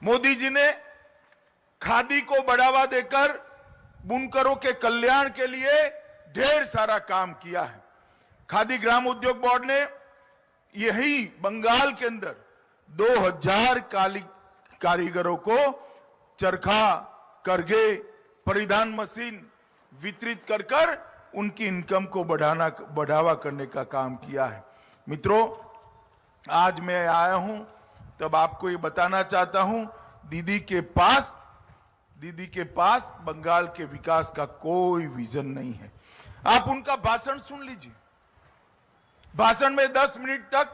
मोदी जी ने खादी को बढ़ावा देकर बुनकरों के कल्याण के लिए ढेर सारा काम किया है। खादी ग्राम उद्योग बोर्ड ने यही बंगाल के अंदर 2000 कारीगरों को चरखा, करघे, परिधान मशीन वितरित कर उनकी इनकम को बढ़ावा करने का काम किया है। मित्रों, आज मैं आया हूं तब आपको ये बताना चाहता हूं, दीदी के पास बंगाल के विकास का कोई विजन नहीं है। आप उनका भाषण सुन लीजिए। भाषण में 10 मिनट तक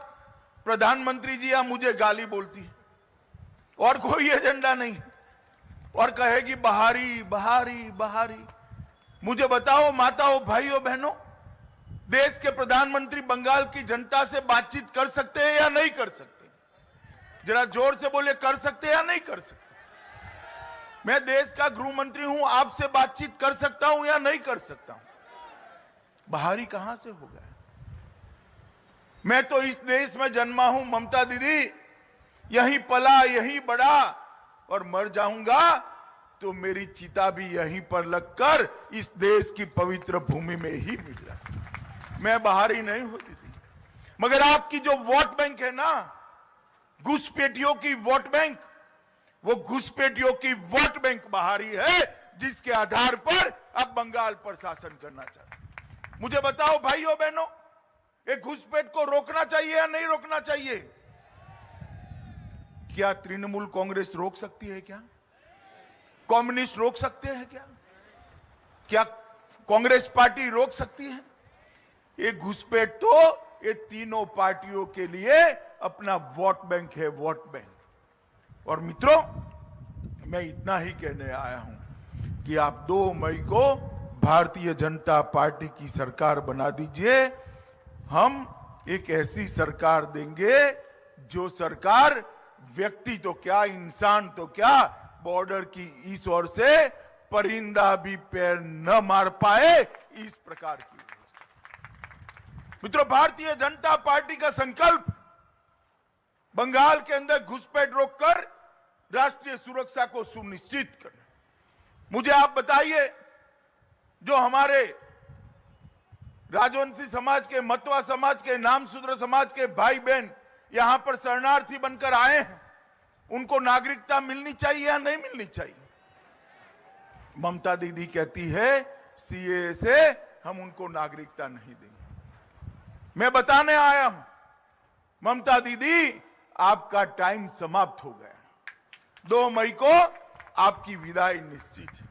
प्रधानमंत्री जी या मुझे गाली बोलती है और कोई एजेंडा नहीं है और कहेगी बहारी बहारी बहारी। मुझे बताओ माताओं, भाइयों, बहनों, देश के प्रधानमंत्री बंगाल की जनता से बातचीत कर सकते हैं या नहीं कर सकते? जरा जोर से बोले, कर सकते हैं या नहीं कर सकते? मैं देश का गृह मंत्री हूं, आपसे बातचीत कर सकता हूं या नहीं कर सकता हूं? बहारी कहां से हो गया? मैं तो इस देश में जन्मा हूं ममता दीदी, यहीं पला, यहीं बड़ा और मर जाऊंगा तो मेरी चिता भी यहीं पर लगकर इस देश की पवित्र भूमि में ही मिल जाए। मैं बाहरी नहीं हूं दीदी, मगर आपकी जो वोट बैंक है ना, घुसपैठियों की वोट बैंक, वो घुसपैठियों की वोट बैंक बाहरी है, जिसके आधार पर अब बंगाल पर शासन करना चाहते। मुझे बताओ भाइयों बहनों, एक घुसपैठ को रोकना चाहिए या नहीं रोकना चाहिए? क्या तृणमूल कांग्रेस रोक सकती है? क्या कम्युनिस्ट रोक सकते हैं? क्या कांग्रेस पार्टी रोक सकती है? एक घुसपैठ तो ये तीनों पार्टियों के लिए अपना वोट बैंक है, वोट बैंक। और मित्रों, मैं इतना ही कहने आया हूं कि आप 2 मई को भारतीय जनता पार्टी की सरकार बना दीजिए। हम एक ऐसी सरकार देंगे जो सरकार व्यक्ति तो क्या, इंसान तो क्या, बॉर्डर की इस ओर से परिंदा भी पैर न मार पाए, इस प्रकार की। मित्रों, भारतीय जनता पार्टी का संकल्प बंगाल के अंदर घुसपैठ रोककर राष्ट्रीय सुरक्षा को सुनिश्चित करना। मुझे आप बताइए, जो हमारे राजवंशी समाज के, मतवा समाज के, नामशूद्र समाज के भाई बहन यहां पर शरणार्थी बनकर आए हैं, उनको नागरिकता मिलनी चाहिए या नहीं मिलनी चाहिए? ममता दीदी कहती है सीएए से हम उनको नागरिकता नहीं देंगे। मैं बताने आया हूं ममता दीदी, आपका टाइम समाप्त हो गया। 2 मई को आपकी विदाई निश्चित है।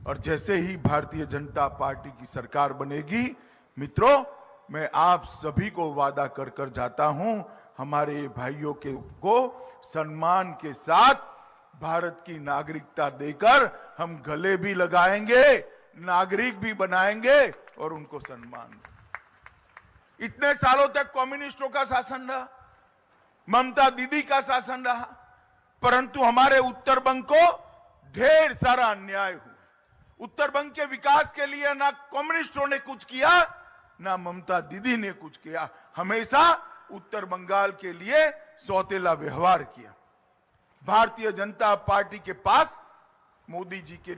और जैसे ही भारतीय जनता पार्टी की सरकार बनेगी, मित्रों, मैं आप सभी को वादा कर जाता हूं, हमारे भाइयों को सम्मान के साथ भारत की नागरिकता देकर हम गले भी लगाएंगे, नागरिक भी बनाएंगे और उनको सम्मान देंगे। इतने सालों तक कम्युनिस्टों का शासन रहा, ममता दीदी का शासन रहा, परंतु हमारे उत्तर बंग को ढेर सारा अन्याय हुआ। उत्तर बंग के विकास के लिए ना कम्युनिस्टों ने कुछ किया, ना ममता दीदी ने कुछ किया। हमेशा उत्तर बंगाल के लिए सौतेला व्यवहार किया। भारतीय जनता पार्टी के पास मोदी जी के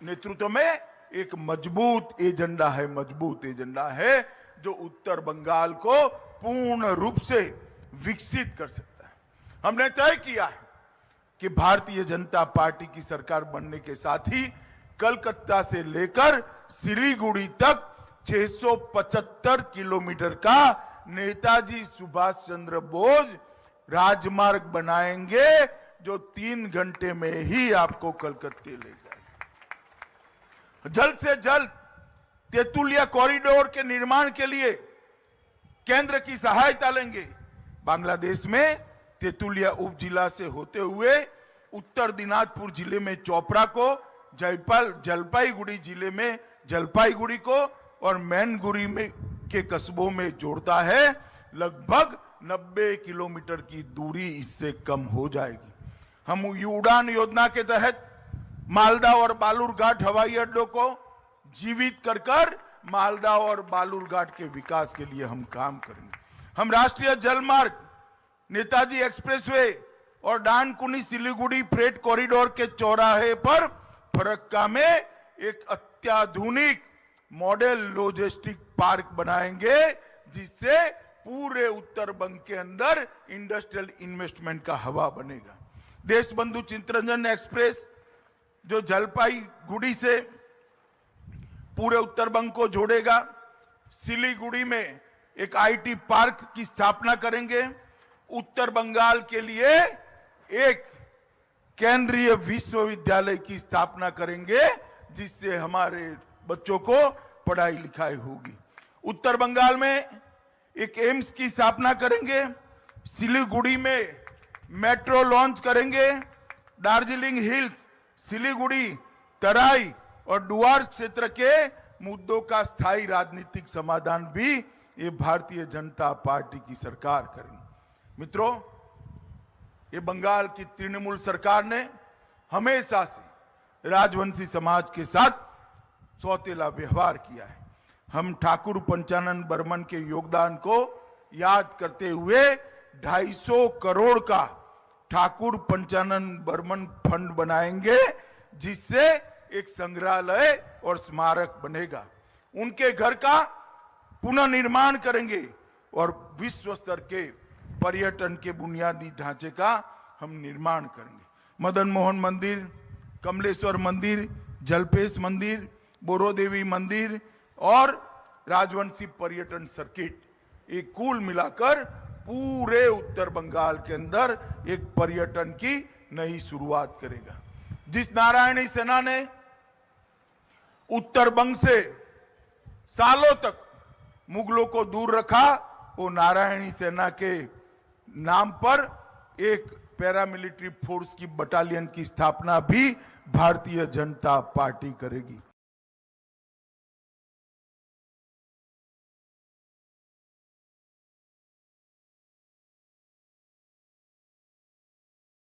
नेतृत्व में एक मजबूत एजेंडा है, जो उत्तर बंगाल को पूर्ण रूप से विकसित कर सकता है। हमने तय किया है कि भारतीय जनता पार्टी की सरकार बनने के साथ ही कलकत्ता से लेकर सिलीगुड़ी तक 675 किलोमीटर का नेताजी सुभाष चंद्र बोस राजमार्ग बनाएंगे, जो 3 घंटे में ही आपको कलकत्ते ले जाएगा। जल्द से जल्द तेतुलिया कॉरिडोर के निर्माण के लिए केंद्र की सहायता लेंगे। बांग्लादेश में तेतुलिया उपजिला से होते हुए उत्तर दिनाजपुर जिले में चोपड़ा को, जलपाईगुड़ी जिले में जलपाईगुड़ी को और मैनगुड़ी में के कस्बों में जोड़ता है। लगभग 90 किलोमीटर की दूरी इससे कम हो जाएगी। हम उड़ान योजना के तहत मालदा और बालूरघाट हवाई अड्डों को जीवित कर मालदा और बालूरघाट के विकास के लिए हम काम करेंगे। हम राष्ट्रीय जलमार्ग, नेताजी एक्सप्रेसवे और डानकुनी सिलीगुड़ी फ्रेट कॉरिडोर के चौराहे पर फरक्का में एक अत्याधुनिक मॉडल लॉजिस्टिक पार्क बनाएंगे, जिससे पूरे उत्तर बंग के अंदर इंडस्ट्रियल इन्वेस्टमेंट का हवा बनेगा। देशबंधु चित्तरंजन एक्सप्रेस जो जलपाईगुड़ी से पूरे उत्तर बंग को जोड़ेगा। सिलीगुड़ी में एक आईटी पार्क की स्थापना करेंगे। उत्तर बंगाल के लिए एक केंद्रीय विश्वविद्यालय की स्थापना करेंगे, जिससे हमारे बच्चों को पढ़ाई लिखाई होगी। उत्तर बंगाल में एक एम्स की स्थापना करेंगे। सिलीगुड़ी में मेट्रो लॉन्च करेंगे। दार्जिलिंग हिल्स, सिलीगुड़ी, तराई और डुआर क्षेत्र के मुद्दों का स्थायी राजनीतिक समाधान भी ये भारतीय जनता पार्टी की सरकार करेंगे। मित्रों, ये बंगाल की तृणमूल सरकार ने हमेशा से राजवंशी समाज के साथ सौतेला व्यवहार किया है। हम ठाकुर पंचानन बर्मन के योगदान को याद करते हुए 250 करोड़ का ठाकुर पंचानन बर्मन फंड बनाएंगे, जिससे एक संग्रहालय और स्मारक बनेगा। उनके घर का पुनर्निर्माण करेंगे और विश्व स्तर के पर्यटन के बुनियादी ढांचे का हम निर्माण करेंगे। मदन मोहन मंदिर, कमलेश्वर मंदिर, जलपेश मंदिर, बोरोदेवी मंदिर और राजवंशी पर्यटन सर्किट, एक कुल मिलाकर पूरे उत्तर बंगाल के अंदर एक पर्यटन की नई शुरुआत करेगा। जिस नारायणी सेना ने उत्तर बंग से सालों तक मुगलों को दूर रखा, वो नारायणी सेना के नाम पर एक पैरामिलिट्री फोर्स की बटालियन की स्थापना भी भारतीय जनता पार्टी करेगी।